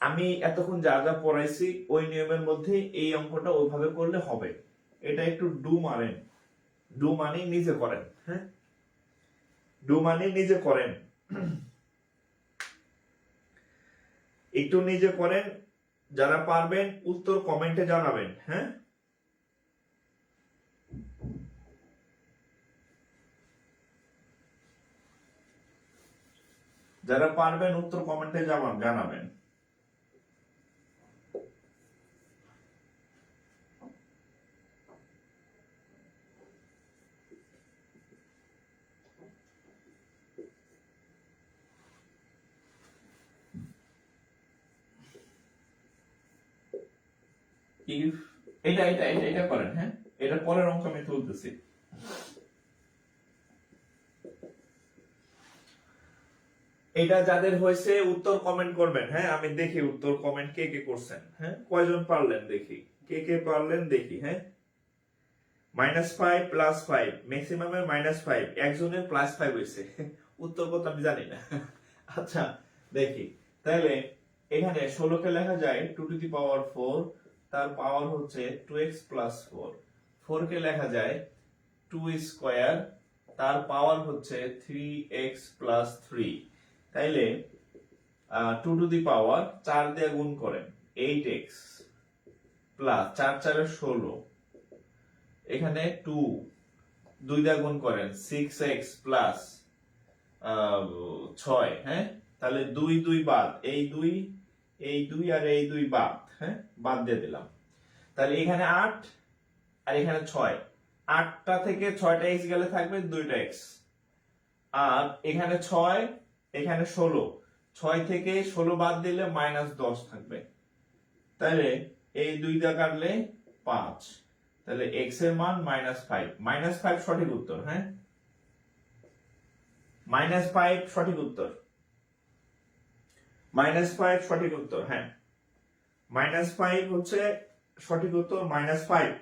আমি এতক্ষণ যা যা পড়াইছি ওই নিয়মের মধ্যে এই অঙ্কটা ওইভাবে করলে হবে এটা একটু ডু মানে নিজে করেন হ্যাঁ ডু মানে নিজে করেন একটু নিজে করেন যারা পারবেন উত্তর কমেন্টে জানাবেন হ্যাঁ যারা পারবেন উত্তর কমেন্টে জানাবেন এটা করেন হ্যাঁ এটা পরের অঙ্ক আমি তুলতেছি এটা যাদের হয়েছে উত্তর কমেন্ট করবেন হ্যাঁ আমি দেখি উত্তর কমেন্ট কে কে করছেন হ্যাঁ কয়জন পারলেন দেখি কে পারলেন দেখি হ্যাঁ -5 +5 ম্যাক্সিমামের -5 একজনের +5 হয়েছে উত্তর কত আমি জানি না আচ্ছা দেখি তাহলে এখানে 16 কে লেখা যায় 2 to the power 4 তার পাওয়ার হচ্ছে 2x plus 4 4 কে লেখা যায় 2 স্কয়ার তার পাওয়ার হচ্ছে 3x plus 3 তাইলে 2 to the power 4 দিয়ে গুণ করেন 8x প্লাস 4 4 16 এখানে 2 দিয়ে গুণ করেন 6x প্লাস 6 হ্যাঁ তাহলে 2 বাদ এই 2 আর এই 2 বাদ হ্যাঁ বাদ দিয়ে দিলাম তাহলে এখানে 8 আর এখানে 6 8টা থেকে 6টা x গেলে থাকবে 2টা x আর এখানে 6 এখানে 16 6 থেকে 16 বাদ দিলে -10 থাকবে, তাহলে এই দুইটা কাটলে 5, তাহলে x এর মান -5। -5 সঠিক উত্তর, হ্যাঁ, -5 সঠিক উত্তর, -5 সঠিক উত্তর, হ্যাঁ, -5 হচ্ছে সঠিক উত্তর, -5।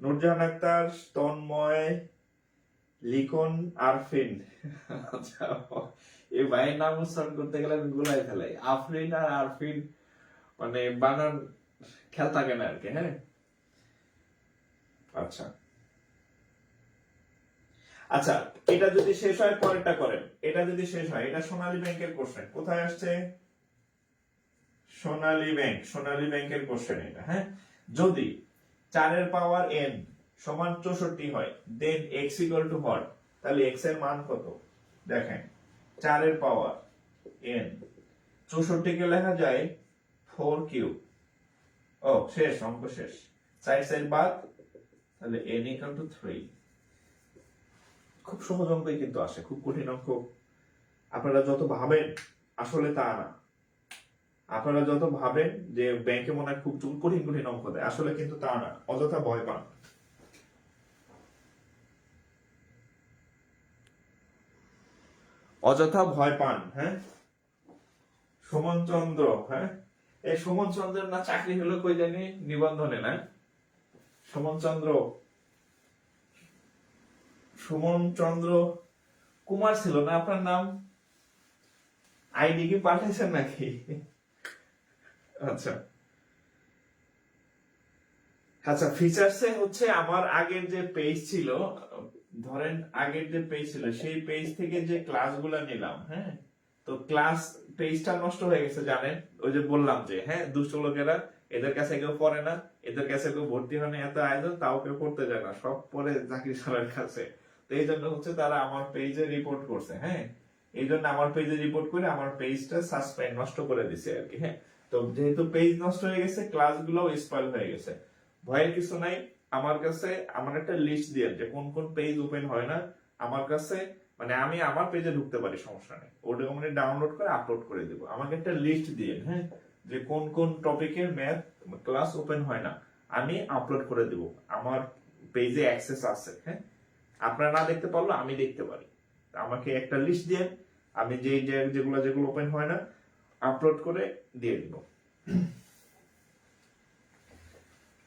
নূরজাহান আক্তার, তন্ময়, লিখন, আরফিন। আচ্ছা, এই ভাইয়ের নাম উচ্চারণ করতে গেলে আমি গুলাই ফেলাই, আফরিন আর আরফিন, মানে বানান খেয়াল থাকে না আর কি, হ্যাঁ। আচ্ছা আচ্ছা, এটা যদি শেষ হয় পরেরটা করেন, এটা যদি শেষ হয়, এটা সোনালী ব্যাংকের কোশ্চেন, কোথায় আসছে? সোনালী ব্যাংকের কোশ্চেন এটা, হ্যাঁ। যদি 4 এর পাওয়ার n সমান 64 হয়, দেন x ইকুয়াল টু হোয়াট? তাহলে x এর মান কত? দেখেন, 4 এর পাওয়ার n, 64 কে লেখা যায় 4 কিউব। ও শেষ, অঙ্ক শেষ, সাইড সাইড বাদ, তাহলে n ইকুয়াল টু 3। খুব সহজ অঙ্কই কিন্তু আসে, খুব কঠিন অঙ্ক আপনারা যত ভাবেন আসলে তা না। আপনারা যত ভাবেন যে ব্যাংকে মনে হয় খুব কঠিন কঠিন অঙ্ক দেয়, আসলে কিন্তু তা না, অযথা ভয় পান। অযথা ভয় পান, হ্যাঁ। সুমন চন্দ্র, হ্যাঁ, এই সুমন চন্দ্রের না চাকরি হলো কই জানি নিবন্ধনে, না? সুমন চন্দ্র কুমার ছিল না আপনার নাম? আইডি কি পাঠাইছেন নাকি? আচ্ছা আচ্ছা, ফিচার্সে হচ্ছে আমার আগের যে পেজ ছিল, ধরেন আগের যে পেজ ছিল সেই পেজ থেকে যে ক্লাসগুলো নিলাম, হ্যাঁ, তো ক্লাস পেজটা নষ্ট হয়ে গেছে জানেন, ওই যে বললাম যে, হ্যাঁ, দুষ্ট লোকেরা, এদের কাছে কেউ পড়ে না, এদের কাছে কেউ ভর্তি হয় না, এত আয়োজন তাও কেউ করতে যায় না, সব পড়ে জাকির স্যারের কাছে। তো এই জন্য হচ্ছে তারা আমার পেজে রিপোর্ট করছে, হ্যাঁ, এই জন্য আমার পেজে রিপোর্ট করে আমার পেজটা সাসপেন্ড, নষ্ট করে দিছে আর কি, হ্যাঁ। তো যেহেতু পেজ নষ্ট হয়ে গেছে, ক্লাসগুলো স্পয়েল হয়ে গেছে, ভয়ের কিছু নাই। আমার কাছে আমার একটা লিস্ট দিয়ে যে কোন কোন পেজ ওপেন হয় না আমার কাছে, মানে আমি আমার পেজে ঢুকতে পারি, সমস্যা নেই, ওটা মানে ডাউনলোড করে আপলোড করে দেবো, আমাকে একটা লিস্ট দিয়ে, হ্যাঁ, যে কোন কোন টপিকের ম্যাথ ক্লাস ওপেন হয় না, আমি আপলোড করে দেব, আমার পেজে অ্যাক্সেস আছে, হ্যাঁ, আপনারা না দেখতে পারলো আমি দেখতে পারি, আমাকে একটা লিস্ট দিয়ে আমি যেগুলো ওপেন হয় না আপলোড করে দিয়ে দিব।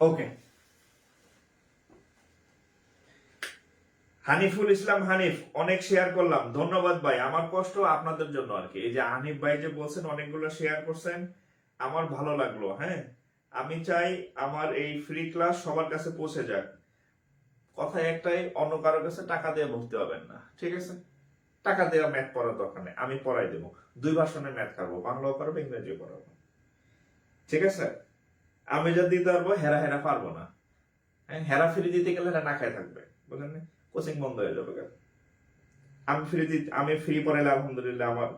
ওকে, হানিফুল ইসলাম হানিফ, অনেক শেয়ার করলাম, ধন্যবাদ ভাই, আমার কষ্ট আপনাদের জন্য আর কি। এই যে হানিফ ভাই যে বলছেন অনেকগুলো শেয়ার করছেন, আমার ভালো লাগলো, হ্যাঁ। আমি চাই আমার এই ফ্রি ক্লাস সবার কাছে পৌঁছে যাক। কথা একটাই, অন্য কারোর কাছে টাকা দিয়ে ভর্তি হবেন না, ঠিক আছে? টাকা দেওয়া ম্যাথ পড়ার দরকার নেই, আমি পড়াই দেবো, 2 ভার্সনে ম্যাথ খাবো, বাংলাও পারবো, ইংরেজিও পড়াবো, ঠিক আছে? আমি যা দিতে পারবো, হেরা হেরা পারবো না, হ্যাঁ, হেরা ফ্রি দিতে গেলে হেরা না খায় থাকবে, বুঝলেন না? কোচিং বন্ধ হয়ে যাবে। আমি ফ্রি পড়াইলে আলহামদুলিল্লাহ আমার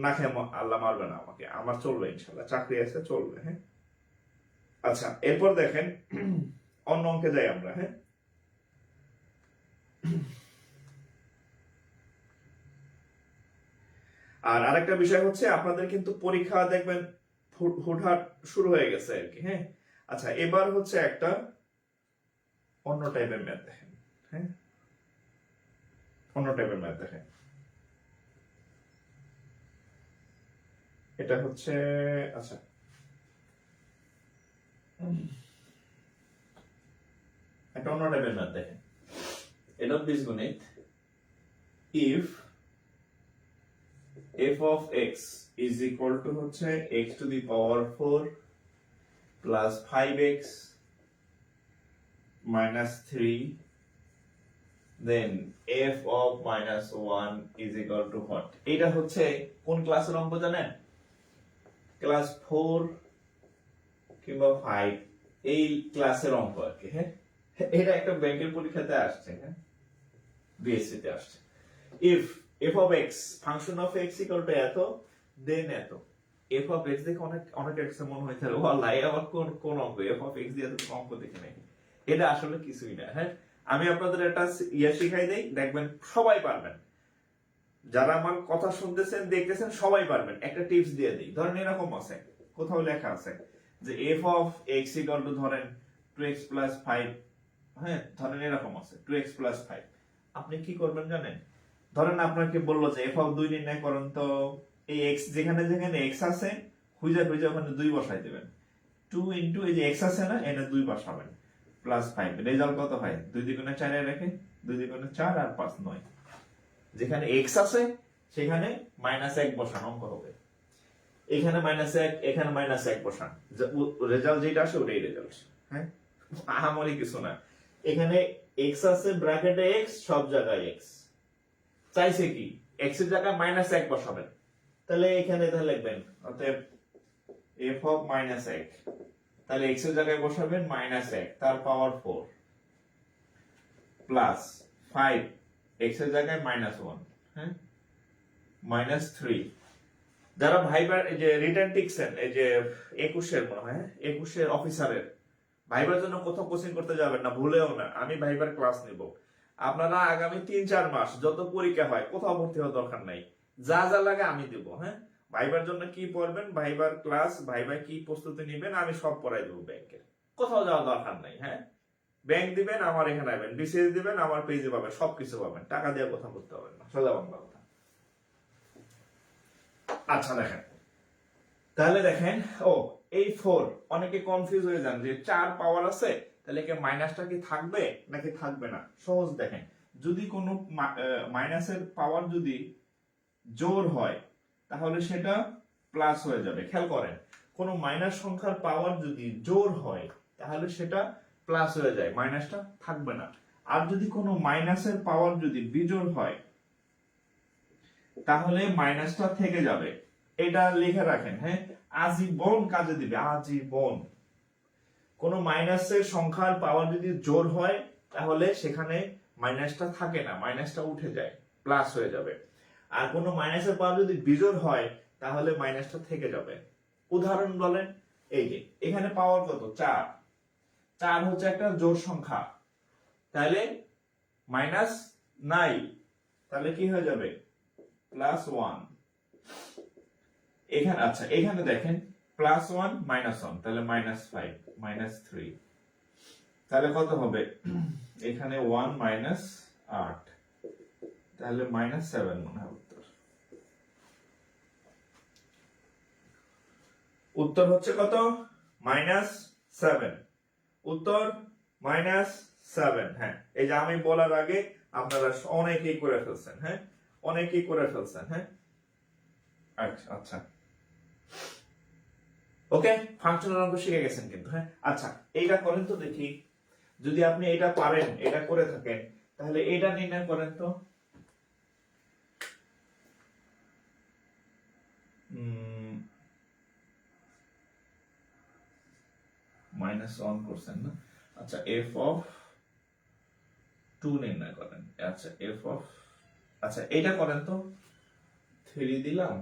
না খেয়ে আল্লাহ মারবে না আমাকে, আমার চলবে ইনশাল্লাহ, চাকরি আছে, চলবে, হ্যাঁ। আচ্ছা, এরপর দেখেন অন্য অঙ্কে যাই আমরা, হ্যাঁ। আর আরেকটা বিষয় হচ্ছে, আপনাদের কিন্তু পরীক্ষা দেখবেন হুটহাট শুরু হয়ে গেছে আর কি, হ্যাঁ। আচ্ছা, এবার হচ্ছে একটা অন্য টাইপের ম্যাথ দেখেন, হ্যাঁ, অন্য টাইপের ম্যাথ দেখেন। এটা হচ্ছে, আচ্ছা, একটা অন্য টাইপের ম্যাথ দেখেন, এটা বীজগণিত। If f of x is equal to হচ্ছে x to the power 4 plus 5x minus 3, then f of minus 1 is equal to what? এটা হচ্ছে কোন ক্লাসের অঙ্ক জানেন? ক্লাস 4 কিংবা 5 এই ক্লাসের অঙ্ক আর কি, হ্যাঁ। এটা একটা ব্যাংকের পরীক্ষাতে আসছে, হ্যাঁ, বিএসসি তে আসছে। if f of x function of x equal to এত, then এত, f of x দেখে অনেক একটা মনে হয়ে থাকে ওয়াল্লাহ আবার কোন অঙ্ক, f of x দিয়ে তো অঙ্ক দেখে নাই, এটা আসলে কিছুই না, হ্যাঁ। আমি আপনাদের একটা শিখাই দেই, দেখবেন সবাই পারবেন। যারা আমার কথা শুনতেছেন দেখতেছেন সবাই পারবেন। একটা টিপস দিয়ে দিই, ধরেন এরকম আছে, কোথাও লেখা আছে যে F of x equal to ধরেন 2x প্লাস 5, হ্যাঁ ধরেন এরকম আছে 2x প্লাস 5। আপনি কি করবেন জানেন? ধরেন আপনাকে বললো যে এফ অফ 2 নির্ণয় করেন, তো এই x যেখানে যেখানে x আছে খুঁজে খুঁজে ওখানে 2 বসাই দিবেন। 2 ইনটু এই যে x আছে না, এটা 2 বসাবেন, প্লাস 5। রেজাল্ট কত হয়? 2 দ্বিগুণে 4 এ রেখে 2 দ্বিগুণে 4 আর 5 9। যেখানে x আছে সেখানে -1 বসান, অঙ্ক হবে। এখানে -1, এখানে -1 বসান, রেজাল্ট যেটা আসে ওটাই রেজাল্ট। হ্যাঁ, আহামরি কিছু না। এখানে x আছে ব্র্যাকেটে x, সব জায়গায় x। চাইছে কি x এর জায়গায় -1 বসাবেন, তাহলে এখানে তাহলে লিখবেন অতএব f অফ -1, তাহলে x এর জায়গায় বসাবেন -1 তার পাওয়ার 4 প্লাস 5 x এর জায়গায় -1, হ্যাঁ -3। যারা ভাইবার এই যে রিটার্ন টিকছেন, এই যে 21 এর মনে হয় 21 এর অফিসারের ভাইবার জন্য কোথাও কোচিং করতে যাবেন না, ভুলেও না। আমি ভাইবার ক্লাস নিব। আপনারা আগামী 3-4 মাস যত পরীক্ষা হয় কোথাও ভর্তি হওয়ার দরকার নাই, যা যা লাগে আমি দিব। হ্যাঁ, ভাইবার জন্য কি পড়বেন, ভাইবার ক্লাস, ভাইবার কি প্রস্তুতি নেবেন, আমি সব পড়াই দেবো ব্যাংকের। কোথাও যাওয়ার দরকার নাই। হ্যাঁ, ব্যাংক দিবেন আমার এখানে আসবেন, বিসিএস দিবেন আমার পেজে পাবেন, সবকিছু পাবেন, টাকা দিয়ে কথা বলতে হবে না, সোজা বাংলা কথা। আচ্ছা দেখেন, তাহলে দেখেন ও এই 4 অনেকে কনফিউজ হয়ে যান যে 4 পাওয়ার আছে, তাহলে কি মাইনাসটা কি থাকবে নাকি থাকবে না। সহজ দেখেন, যদি কোনো মাইনাসের পাওয়ার যদি জোর হয় তাহলে সেটা প্লাস হয়ে যাবে। খেয়াল করেন, কোনো মাইনাস সংখ্যার পাওয়ার যদি জোর হয় তাহলে সেটা প্লাস হয়ে যায়, মাইনাসটা থাকবে না। আর যদি কোনো মাইনাসের পাওয়ার যদি বিজোড় হয় তাহলে মাইনাসটা থেকে যাবে। এটা লিখে রাখেন, হ্যাঁ, আজীবন কাজে দিবে, আজীবন। কোন মাইনাসের সংখ্যার পাওয়ার যদি জোর হয় তাহলে সেখানে মাইনাসটা থাকে না, মাইনাসটা উঠে যায়, প্লাস হয়ে যাবে। আর কোন মাইনাসের পাওয়ার যদি বিজোড় হয় তাহলে মাইনাসটা থেকে যাবে। উদাহরণ বলেন, এই যে এখানে পাওয়ার কত? 4। 4 হচ্ছে একটা জোড় সংখ্যা, তাহলে মাইনাস নাই, তাহলে কি হয়ে যাবে? +1। এখানে আচ্ছা, এখানে দেখেন +1 -1, তাহলে -5 -3, তাহলে কত হবে? এখানে 1 -8, তাহলে -7 মনে হয় উত্তর। উত্তর হচ্ছে কত? -7। উত্তর -7। হ্যাঁ, এই যে আমি বলার আগে আপনারা অনেকেই করে ফেলছেন। হ্যাঁ, অনেকেই করে ফেলছেন। হ্যাঁ, আচ্ছা আচ্ছা, ওকে, ফাংশনাল অঙ্ক শিখে গেছেন কিন্তু। হ্যাঁ, আচ্ছা এইটা করেন তো দেখি, যদি আপনি এটা পারেন, এটা করে থাকেন, তাহলে এটা নির্ণয় করেন তো। -1 করছেন না? আচ্ছা, f অফ 2 নির্ণয় করেন। আচ্ছা f অফ, আচ্ছা এটা করেন তো, 3 দিলাম,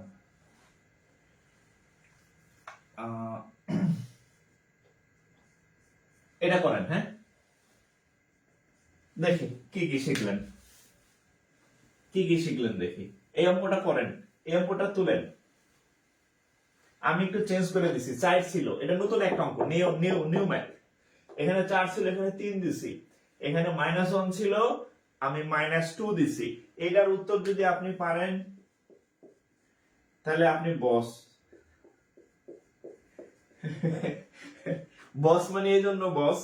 এটা করেন। হ্যাঁ, দেখি কি কি শিখলেন, কি কি শিখলেন দেখি। এই অঙ্কটা করেন, এই অঙ্কটা তুলেন। আমি একটু চেঞ্জ করে দিছি, 4 ছিল, এটা নতুন একটা অঙ্ক, নিউ নিউ নিউ ম্যাথ। এখানে 4 ছিল, এখানে 3 দিছি। এখানে -1 ছিল, আমি -2 দিছি। এটার উত্তর যদি আপনি পারেন তাহলে আপনি বস। বস মানে এই জন্য বস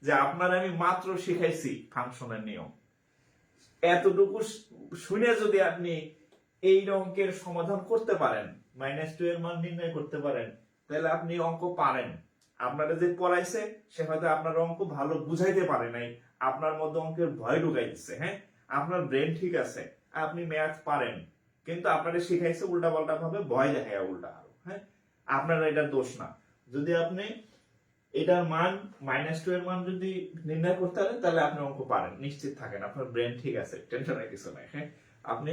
যে আপনার আমি মাত্র শিখাইছি ফাংশনের নিয়ম। এতটুকু শুনে যদি আপনি এই অঙ্কের সমাধান করতে পারেন, -2 এর মান নির্ণয় করতে পারেন, তাহলে আপনি অঙ্ক পারেন। আপনারা যে পড়াইছে সে হয়তো আপনার অঙ্ক ভালো বুঝাইতে পারে নাই, আপনার মধ্যে অঙ্কের ভয় ঢুকাই দিচ্ছে। হ্যাঁ, আপনার ব্রেন ঠিক আছে, আপনি ম্যাথ পারেন, কিন্তু আপনারা শিখাইছে উল্টা পাল্টা ভাবে, ভয় দেখায় উল্টা আরো। হ্যাঁ, আপনার এটা দোষ না। যদি আপনি এটার মান -2 এর মান যদি নির্ণয় করতে পারেন তাহলে আপনি অঙ্ক পারেন, নিশ্চিত থাকেন, আপনার ব্রেন ঠিক আছে, টেনশনের কিছু নাই। হ্যাঁ, আপনি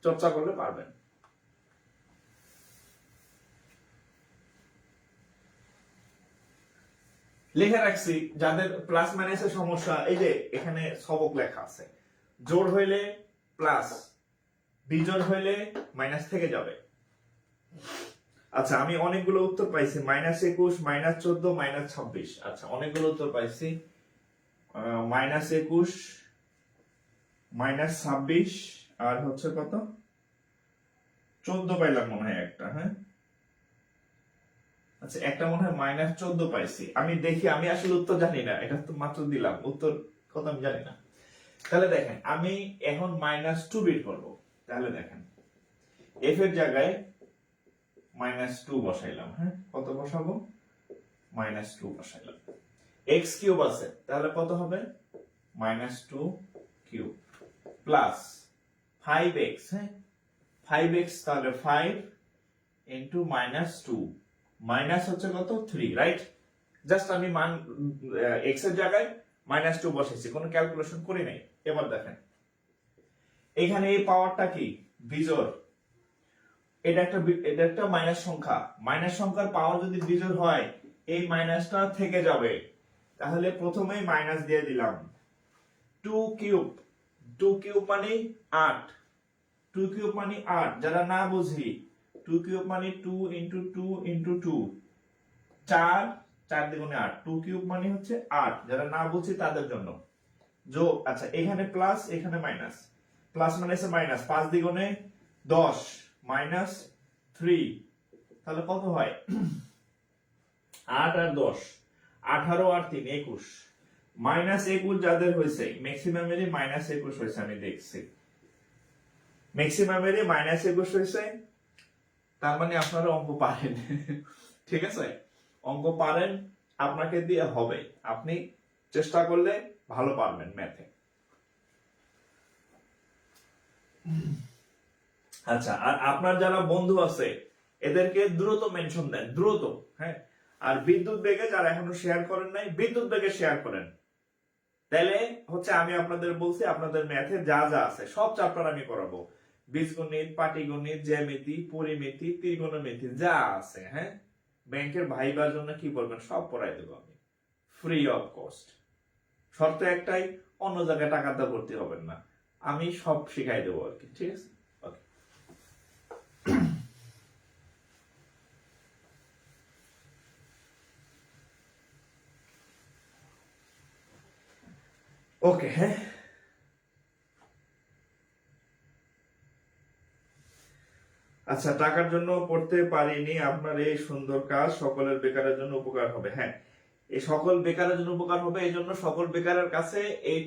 চর্চা করলে পারবেন। লিখে রাখছি যাদের প্লাস মাইনাসের সমস্যা, এই যে এখানে সবক লেখা আছে, জোর হইলে প্লাস, বিজোড় হইলে মাইনাস থেকে যাবে। আচ্ছা, আমি অনেকগুলো উত্তর পাইছি, -21, -14, -26। আচ্ছা, অনেকগুলো উত্তর পাইছি। -21, -26 আর হচ্ছে কত, 14 পাইলাম মনে হয় একটা। হ্যাঁ, আচ্ছা, একটা মনে হয় -14 পাইছি। আমি দেখি, আমি আসলে উত্তর জানি না, এটা তো মাত্র দিলাম, উত্তর কত আমি জানি না। তাহলে দেখেন, আমি এখন -2 বের করবো। তাহলে দেখেন, f এর জায়গায় -2 বসাইলাম। হ্যাঁ, কত বসাবো? -2 বসাইলাম। x কিউব আছে, তাহলে কত হবে? -2 কিউব প্লাস 5x। হ্যাঁ, 5x, তাহলে 5 ইন্টু -2 মাইনাস হচ্ছে কত? 3, রাইট? জাস্ট আমি মান x এর জায়গায় -2 বসাইছি, কোনো ক্যালকুলেশন করি নাই। এবার দেখেন, এখানে এই পাওয়ারটা কি? বিজোড়। এটা একটা মাইনাস সংখ্যা। মাইনাস সংখ্যার পাওয়ার যদি বিজোড় হয়, এই মাইনাসটা থেকে যাবে। তাহলে প্রথমেই মাইনাস দিয়ে দিলাম। 2 কিউব, 2 কিউব মানে 8, 2 কিউব মানে 8। যারা না বুঝি, 2 কিউব মানে 2 ইন্টু 2 ইন্টু 2, 4, 4 দ্বিগুণে 8। 2 কিউব মানে হচ্ছে 8, যারা না বুঝি তাদের জন্য। যোগ, আচ্ছা, এখানে প্লাস, এখানে মাইনাস। প্লাস মাইনাসে মাইনাস, 5 দ্বিগুণে 10, -3। তাহলে কত হয়? 8 আর 10, 18 আর 3, 21। -21 যাদের হয়েছে, ম্যাক্সিমামেরই -21 হয়েছে, আমি দেখছি ম্যাক্সিমামেরই -21 হয়েছে। তার মানে আপনারা অঙ্ক পারেন। ঠিক আছে, অঙ্ক পারেন, আপনাকে দিয়ে হবে। আপনি চেষ্টা করলে ভালো পারবেন ম্যাথে। আচ্ছা, আর আপনার যারা বন্ধু আছে, এদেরকে দ্রুত মেনশন দেন, দ্রুত। হ্যাঁ, আর বিদ্যুৎ বেগে যারা এখনো শেয়ার করেন নাই, বিদ্যুৎ বেগে শেয়ার করেন। তাহলে হচ্ছে, আমি আপনাদের বলছি, আপনাদের ম্যাথে যা যা আছে সব চ্যাপ্টার আমি করাবো। বীজগণিত, পাটিগণিত, জ্যামিতি, পরিমিতি, ত্রিকোণমিতি যা আছে, হ্যাঁ, ব্যাংকের ভাইবার জন্য কি বলবেন, সব পড়াই দেবো আমি, ফ্রি অফ কস্ট। শর্ত একটাই, অন্য জায়গায় টাকা দিয়ে ভর্তি হবেন না, আমি সব শিখাই দেবো আর কি। ঠিক আছে, ওকে। ওকে, হ্যাঁ। আচ্ছা, টাকার জন্য পড়তে পারিনি, আপনার এই সুন্দর কাজ সকলের বেকারের জন্য উপকার হবে। হ্যাঁ, এই সকল বেকারের জন্য উপকার হবে, এই জন্য সকল বেকারের কাছে এই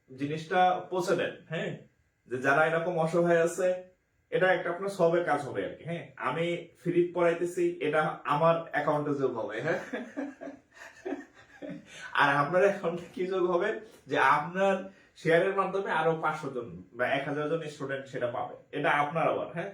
জিনিসটা পৌঁছে দেন। হ্যাঁ, যে যারা এরকম অসহায় আছে, এটা একটা আপনার সবের কাজ হবে আর কি। হ্যাঁ, আমি ফ্রি পড়াইতেছি, এটা আমার অ্যাকাউন্টে যোগ হবে। হ্যাঁ, আর আপনার অ্যাকাউন্টে কি যোগ হবে, যে আপনার শেয়ারের মাধ্যমে আরো 500 জন বা 1000 জন স্টুডেন্ট সেটা পাবে, এটা আপনার আবার। হ্যাঁ।